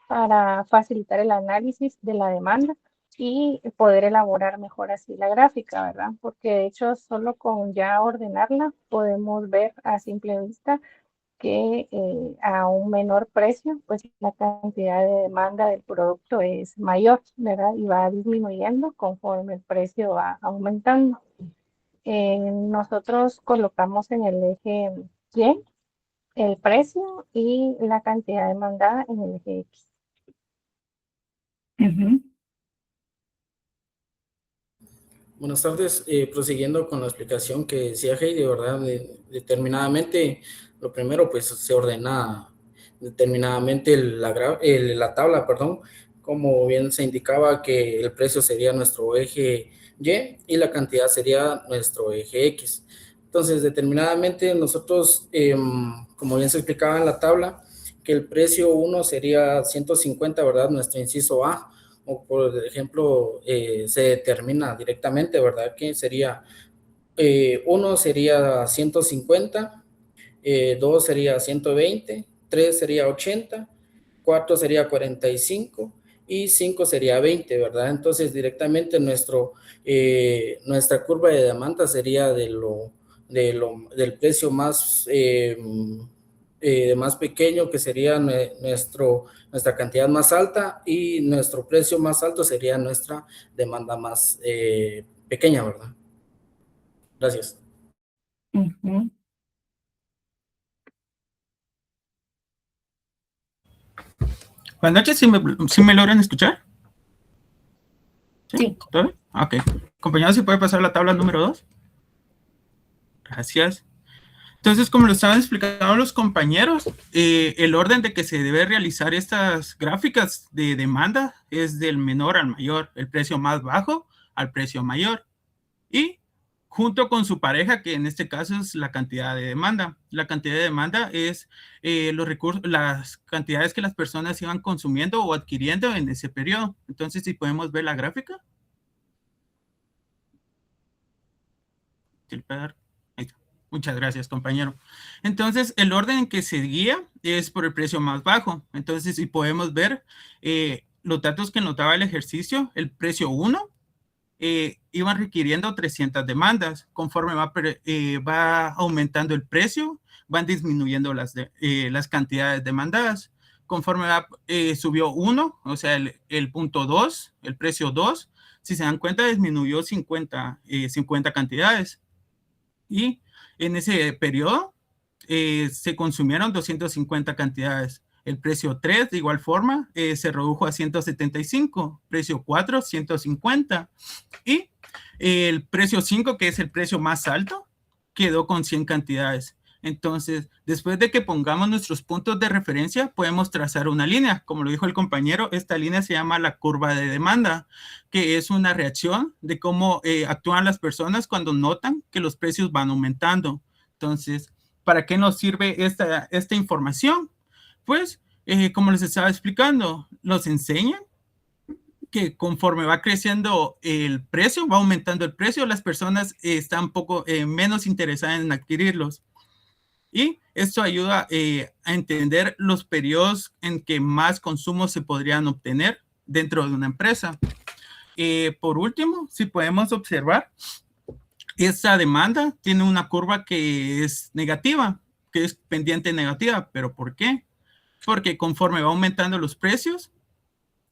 para facilitar el análisis de la demanda y poder elaborar mejor así la gráfica, ¿verdad? Porque de hecho solo con ya ordenarla podemos ver a simple vista que a un menor precio, pues la cantidad de demanda del producto es mayor, ¿verdad? Y va disminuyendo conforme el precio va aumentando. Nosotros colocamos en el eje Y el precio y la cantidad demandada en el eje X. Buenas tardes. Prosiguiendo con la explicación que decía Heidi, ¿verdad? Determinadamente, lo primero, pues se ordena determinadamente la tabla, perdón, como bien se indicaba que el precio sería nuestro eje Y la cantidad sería nuestro eje X. Entonces, determinadamente nosotros, como bien se explicaba en la tabla, que el precio 1 sería 150, ¿verdad? Nuestro inciso A. O por ejemplo, se determina directamente, ¿verdad? Que sería, 1 sería 150, 2 sería 120, 3 sería 80, 4 sería 45 y 5 sería 20, ¿verdad? Entonces directamente nuestra curva de demanda sería del precio más pequeño, que sería nuestra cantidad más alta, y nuestro precio más alto sería nuestra demanda más pequeña, ¿verdad? Gracias. Buenas noches, ¿sí me logran escuchar? Sí. ¿Todo bien? Ok. Compañeros, ¿sí puede pasar la tabla número 2? Gracias. Entonces, como lo estaban explicando los compañeros, el orden de que se debe realizar estas gráficas de demanda es del menor al mayor, el precio más bajo al precio mayor. Y junto con su pareja, que en este caso es la cantidad de demanda. La cantidad de demanda es los recursos, las cantidades que las personas iban consumiendo o adquiriendo en ese periodo. Entonces, si podemos ver la gráfica. Ahí está. Muchas gracias, compañero. Entonces, el orden en que se guía es por el precio más bajo. Entonces, si podemos ver los datos que notaba el ejercicio, el precio 1 iban requiriendo 300 demandas. Conforme va aumentando el precio, van disminuyendo las cantidades demandadas. Conforme subió 1, o sea, el punto 2, el precio 2, si se dan cuenta, disminuyó 50 cantidades. Y en ese periodo se consumieron 250 cantidades. El precio 3, de igual forma, se redujo a 175. Precio 4, 150. Y el precio 5, que es el precio más alto, quedó con 100 cantidades. Entonces, después de que pongamos nuestros puntos de referencia, podemos trazar una línea. Como lo dijo el compañero, esta línea se llama la curva de demanda, que es una reacción de cómo actúan las personas cuando notan que los precios van aumentando. Entonces, ¿para qué nos sirve esta información? Pues, como les estaba explicando, nos enseñan que conforme va creciendo el precio, va aumentando el precio, las personas están un poco menos interesadas en adquirirlos. Y esto ayuda a entender los periodos en que más consumos se podrían obtener dentro de una empresa. Por último, si podemos observar, esta demanda tiene una curva que es negativa, que es pendiente negativa. ¿Pero por qué? Porque conforme va aumentando los precios,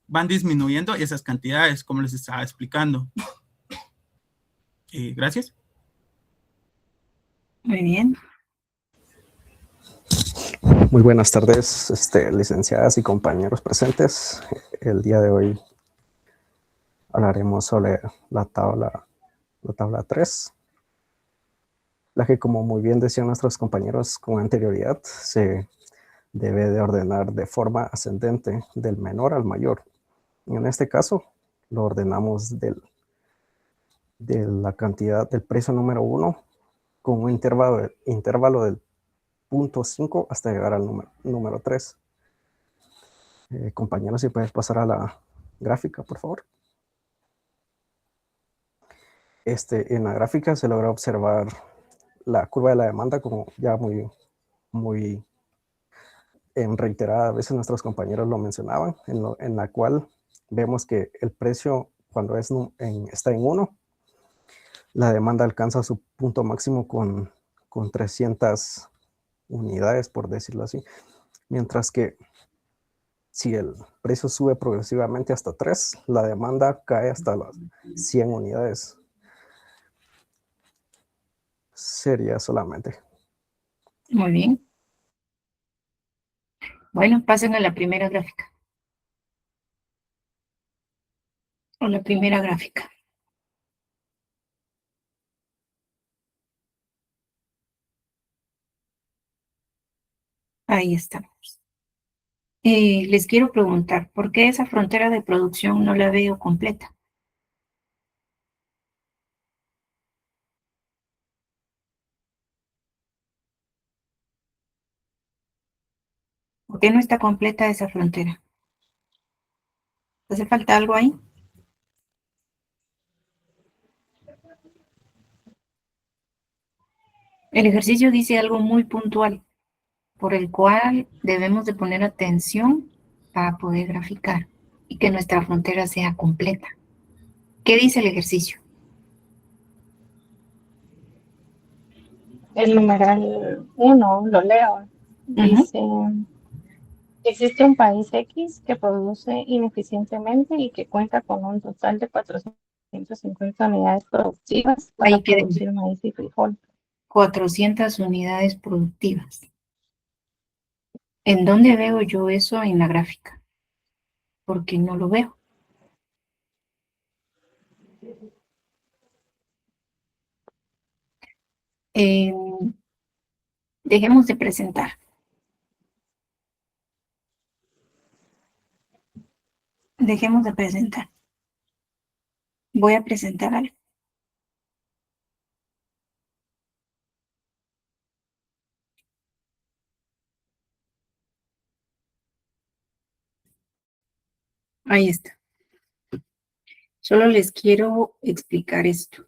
van disminuyendo esas cantidades, como les estaba explicando. Gracias. Muy bien. Muy buenas tardes, licenciadas y compañeros presentes. El día de hoy hablaremos sobre la tabla 3, la que, como muy bien decían nuestros compañeros con anterioridad, se debe de ordenar de forma ascendente del menor al mayor. En este caso, lo ordenamos de la cantidad del precio número 1 con un intervalo del 0.5 hasta llegar al número 3. Compañeros, si puedes pasar a la gráfica, por favor. En la gráfica se logra observar la curva de la demanda, como ya muy en reiteradas veces nuestros compañeros lo mencionaban, en la cual vemos que el precio, cuando está en 1, la demanda alcanza su punto máximo con 300 unidades, por decirlo así. Mientras que si el precio sube progresivamente hasta 3, la demanda cae hasta las 100 unidades. Sería solamente. Muy bien. Bueno, pasen a la primera gráfica. O la primera gráfica. Ahí estamos. Les quiero preguntar, ¿por qué esa frontera de producción no la veo completa? ¿Por qué no está completa esa frontera? ¿Hace falta algo ahí? El ejercicio dice algo muy puntual, por el cual debemos de poner atención para poder graficar y que nuestra frontera sea completa. ¿Qué dice el ejercicio? El numeral 1, lo leo, dice, existe un país X que produce ineficientemente y que cuenta con un total de 450 unidades productivas para Ahí quedé. producir maíz y frijol. 400 unidades productivas. ¿En dónde veo yo eso en la gráfica? Porque no lo veo. Dejemos de presentar. Dejemos de presentar. Voy a presentar algo. Ahí está. Solo les quiero explicar esto.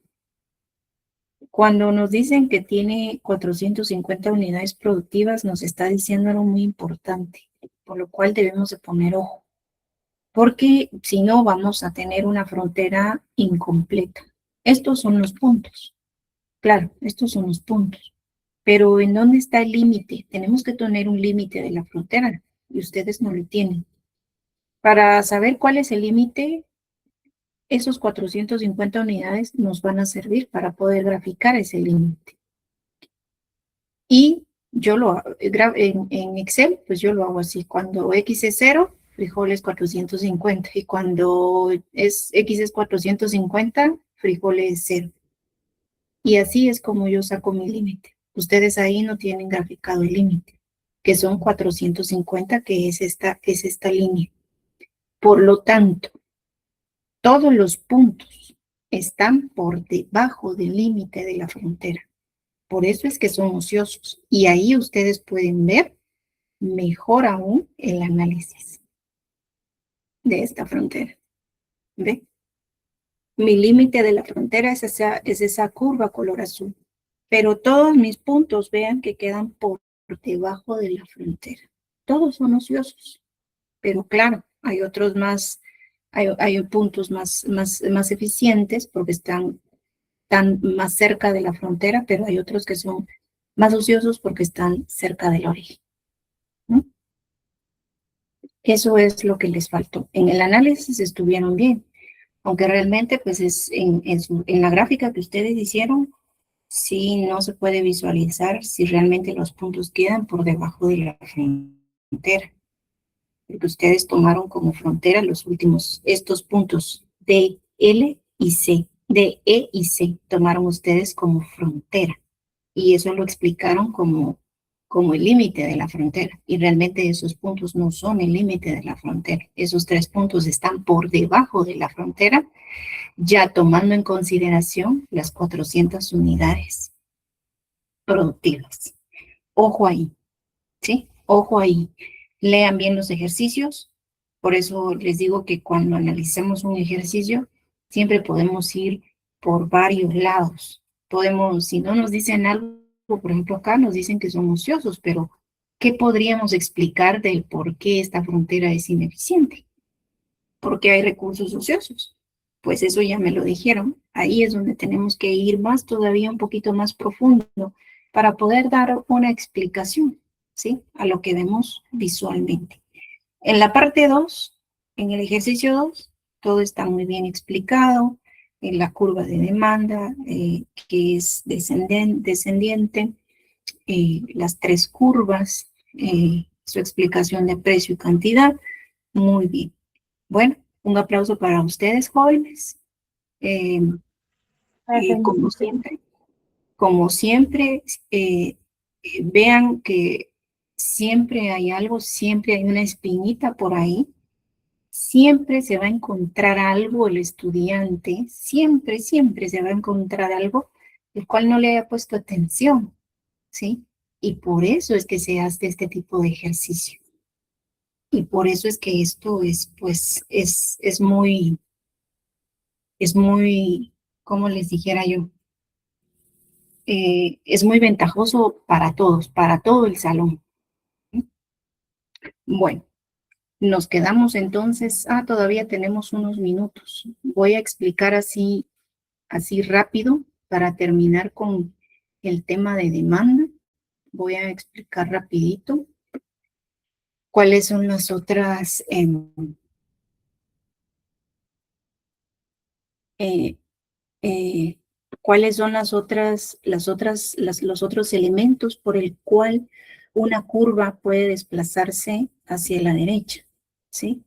Cuando nos dicen que tiene 450 unidades productivas, nos está diciendo algo muy importante, por lo cual debemos de poner ojo. Porque si no, vamos a tener una frontera incompleta. Estos son los puntos. Claro, estos son los puntos. Pero ¿en dónde está el límite? Tenemos que tener un límite de la frontera y ustedes no lo tienen. Para saber cuál es el límite, esos 450 unidades nos van a servir para poder graficar ese límite. Y yo lo hago en Excel, pues yo lo hago así. Cuando X es 0, frijoles 450. Y cuando X es 450, frijoles 0. Y así es como yo saco mi límite. Ustedes ahí no tienen graficado el límite, que son 450, que es esta línea. Por lo tanto, todos los puntos están por debajo del límite de la frontera. Por eso es que son ociosos. Y ahí ustedes pueden ver mejor aún el análisis de esta frontera. ¿Ve? Mi límite de la frontera es esa curva color azul. Pero todos mis puntos, vean que quedan por debajo de la frontera. Todos son ociosos, pero claro, hay otros más, hay puntos más eficientes porque están más cerca de la frontera, pero hay otros que son más ociosos porque están cerca del origen. ¿No? Eso es lo que les faltó. En el análisis estuvieron bien, aunque realmente pues en la gráfica que ustedes hicieron, sí no se puede visualizar si realmente los puntos quedan por debajo de la frontera, porque ustedes tomaron como frontera los últimos, estos puntos D, L y C, D, E y C, tomaron ustedes como frontera, y eso lo explicaron como el límite de la frontera, y realmente esos puntos no son el límite de la frontera, esos 3 puntos están por debajo de la frontera, ya tomando en consideración las 400 unidades productivas. Ojo ahí, ¿sí? Ojo ahí. Lean bien los ejercicios. Por eso les digo que cuando analicemos un ejercicio, siempre podemos ir por varios lados. Podemos, si no nos dicen algo, por ejemplo acá nos dicen que son ociosos, pero ¿qué podríamos explicar del por qué esta frontera es ineficiente? ¿Por qué hay recursos ociosos? Pues eso ya me lo dijeron. Ahí es donde tenemos que ir más todavía un poquito más profundo para poder dar una explicación, ¿sí? A lo que vemos visualmente. En la parte 2, en el ejercicio 2, todo está muy bien explicado. En la curva de demanda, que es descendiente, las 3 curvas, su explicación de precio y cantidad, muy bien. Bueno, un aplauso para ustedes, jóvenes. Como siempre, vean que siempre hay algo, siempre hay una espinita por ahí. Siempre se va a encontrar algo el estudiante, siempre se va a encontrar algo el cual no le haya puesto atención, ¿sí? Y por eso es que se hace este tipo de ejercicio. Y por eso es que esto es, pues, es muy, ¿cómo les dijera yo? Es muy ventajoso para todos, para todo el salón. Bueno, nos quedamos entonces, todavía tenemos unos minutos. Voy a explicar así rápido para terminar con el tema de demanda. Voy a explicar rapidito cuáles son las otras cuáles son los otros elementos por el cual una curva puede desplazarse hacia la derecha, ¿sí?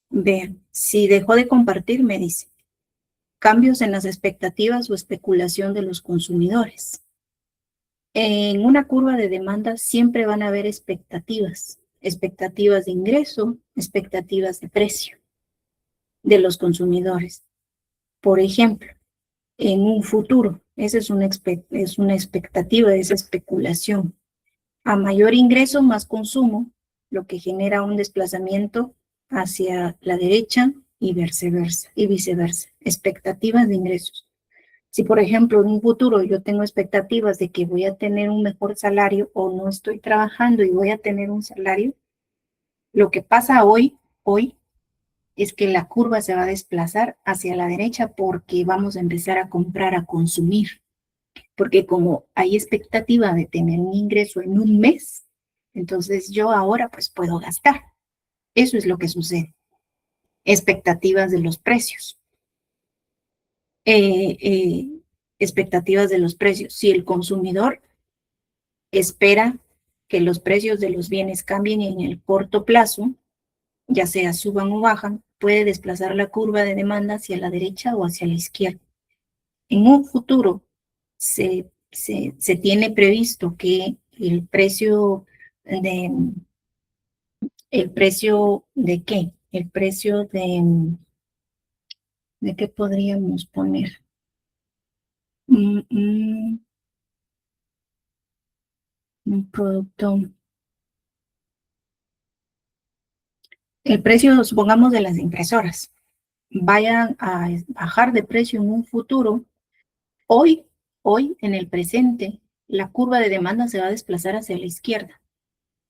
Vean, si dejó de compartir, me dice, cambios en las expectativas o especulación de los consumidores. En una curva de demanda siempre van a haber expectativas de ingreso, expectativas de precio de los consumidores. Por ejemplo, en un futuro, esa es una expectativa, esa especulación. A mayor ingreso, más consumo, lo que genera un desplazamiento hacia la derecha y viceversa. Expectativas de ingresos. Si, por ejemplo, en un futuro yo tengo expectativas de que voy a tener un mejor salario o no estoy trabajando y voy a tener un salario, lo que pasa hoy es que la curva se va a desplazar hacia la derecha porque vamos a empezar a comprar, a consumir. Porque como hay expectativa de tener un ingreso en un mes, entonces yo ahora pues puedo gastar. Eso es lo que sucede. Expectativas de los precios. Expectativas de los precios. Si el consumidor espera que los precios de los bienes cambien en el corto plazo, ya sea suban o bajan, puede desplazar la curva de demanda hacia la derecha o hacia la izquierda. En un futuro se tiene previsto que el precio de qué? El precio ¿de qué podríamos poner? Un producto. El precio, supongamos, de las impresoras, vayan a bajar de precio en un futuro. Hoy Hoy, en el presente, la curva de demanda se va a desplazar hacia la izquierda,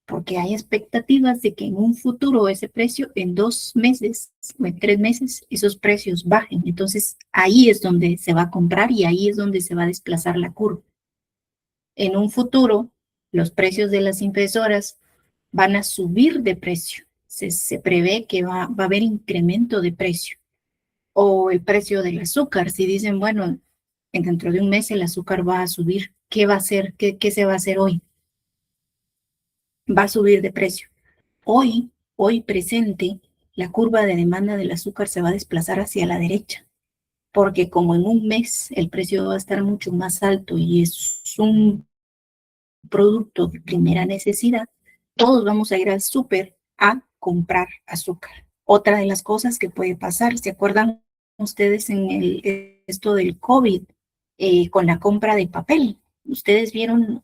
porque hay expectativas de que en un futuro ese precio, en 2 meses o en 3 meses, esos precios bajen. Entonces, ahí es donde se va a comprar y ahí es donde se va a desplazar la curva. En un futuro, los precios de las impresoras van a subir de precio. Se prevé que va a haber incremento de precio. O el precio del azúcar. Si dicen, bueno, dentro de un mes el azúcar va a subir, ¿qué va a hacer? ¿Qué se va a hacer hoy? Va a subir de precio. Hoy presente, la curva de demanda del azúcar se va a desplazar hacia la derecha, porque como en un mes el precio va a estar mucho más alto y es un producto de primera necesidad, todos vamos a ir al súper a comprar azúcar. Otra de las cosas que puede pasar, ¿se acuerdan ustedes en esto del COVID con la compra de papel? ¿Ustedes vieron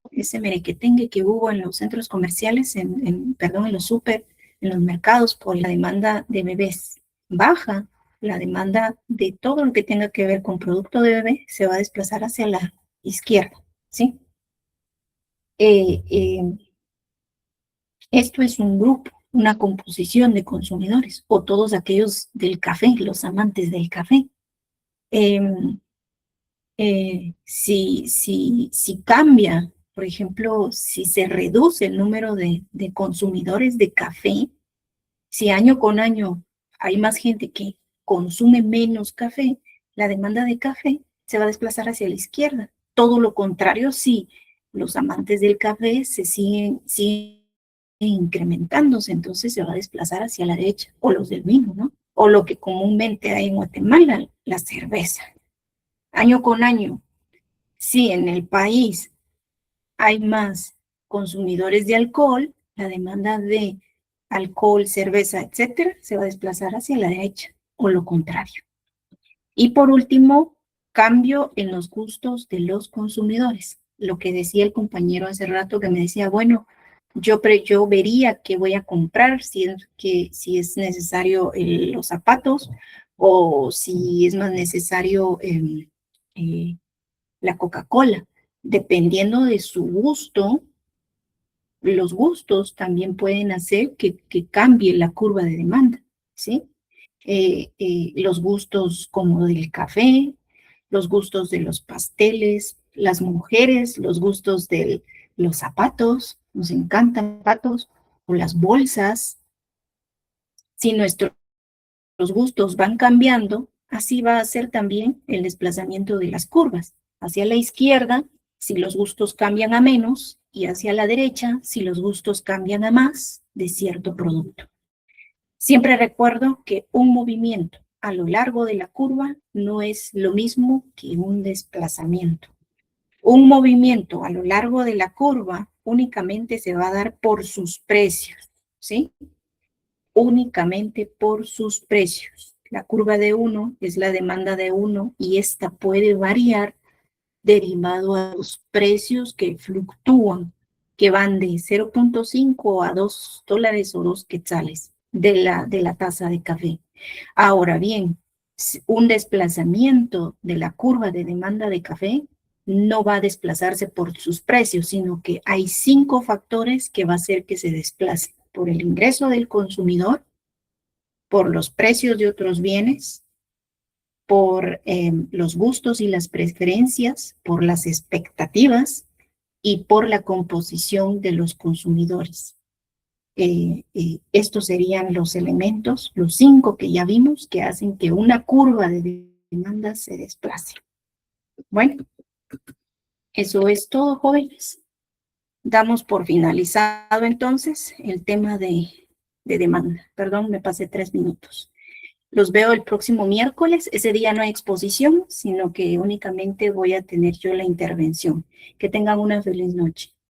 ese merequetengue que hubo en los centros comerciales, en los súper, en los mercados por la demanda de bebés? Baja la demanda de todo lo que tenga que ver con producto de bebé, se va a desplazar hacia la izquierda, ¿sí? Esto es un grupo, una composición de consumidores, o todos aquellos del café, los amantes del café. Si cambia, por ejemplo, si se reduce el número de consumidores de café, si año con año hay más gente que consume menos café, la demanda de café se va a desplazar hacia la izquierda. Todo lo contrario, si los amantes del café se siguen incrementándose, entonces se va a desplazar hacia la derecha, o los del vino, ¿no? O lo que comúnmente hay en Guatemala, la cerveza. Año con año, si en el país hay más consumidores de alcohol, la demanda de alcohol, cerveza, etcétera, se va a desplazar hacia la derecha, o lo contrario. Y por último, cambio en los gustos de los consumidores. Lo que decía el compañero hace rato, que me decía, bueno, yo vería qué voy a comprar, si es necesario los zapatos, o si es más necesario la Coca-Cola. Dependiendo de su gusto, los gustos también pueden hacer que cambie la curva de demanda, ¿sí? Los gustos como del café, los gustos de los pasteles, las mujeres, los gustos de los zapatos, nos encantan los zapatos, o las bolsas. Si nuestros gustos van cambiando, así va a ser también el desplazamiento de las curvas. Hacia la izquierda, si los gustos cambian a menos, y hacia la derecha, si los gustos cambian a más de cierto producto. Siempre recuerdo que un movimiento a lo largo de la curva no es lo mismo que un desplazamiento. Un movimiento a lo largo de la curva únicamente se va a dar por sus precios, ¿sí? Únicamente por sus precios. La curva de 1 es la demanda de 1 y esta puede variar derivado a los precios que fluctúan, que van de 0.5 a $2 o 2 quetzales de la taza de café. Ahora bien, un desplazamiento de la curva de demanda de café no va a desplazarse por sus precios, sino que hay 5 factores que va a hacer que se desplace: por el ingreso del consumidor, por los precios de otros bienes, por los gustos y las preferencias, por las expectativas y por la composición de los consumidores. Estos serían los elementos, los 5 que ya vimos, que hacen que una curva de demanda se desplace. Bueno, eso es todo, jóvenes. Damos por finalizado entonces el tema de demanda. Perdón, me pasé 3 minutos. Los veo el próximo miércoles. Ese día no hay exposición, sino que únicamente voy a tener yo la intervención. Que tengan una feliz noche.